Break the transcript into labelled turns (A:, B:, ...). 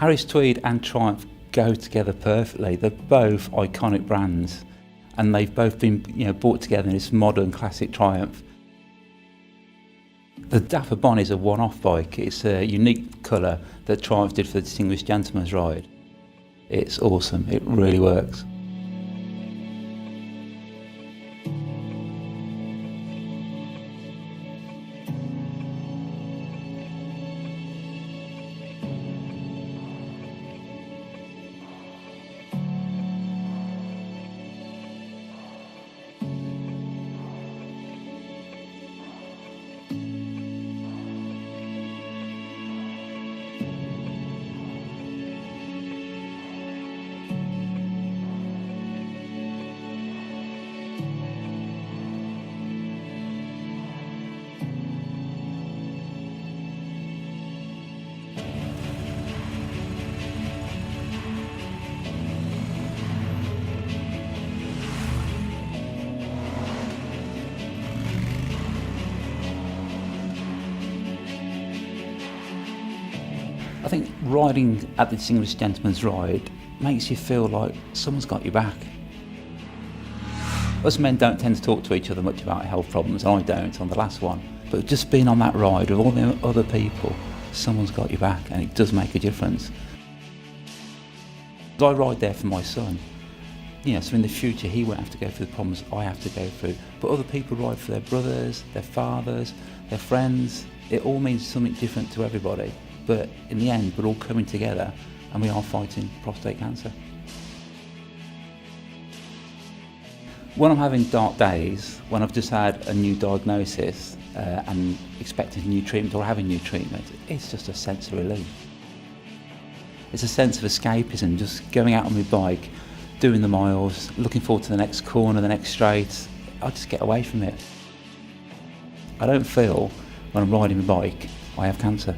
A: Harris Tweed and Triumph go together perfectly. They're both iconic brands, and they've both been brought together in this modern classic Triumph. The Dapper Bonnie is a one-off bike. It's a unique colour that Triumph did for the Distinguished Gentleman's Ride. It's awesome, it really works. I think riding at the Distinguished Gentleman's Ride makes you feel like someone's got your back. Us men don't tend to talk to each other much about health problems, and I don't on the last one. But just being on that ride with all the other people, someone's got your back, and it does make a difference. I ride there for my son. So in the future he won't have to go through the problems I have to go through. But other people ride for their brothers, their fathers, their friends. It all means something different to everybody. But in the end, we're all coming together and we are fighting prostate cancer. When I'm having dark days, when I've just had a new diagnosis and expecting new treatment or having new treatment, it's just a sense of relief. It's a sense of escapism, just going out on my bike, doing the miles, looking forward to the next corner, the next straight. I just get away from it. I don't feel, when I'm riding my bike, I have cancer.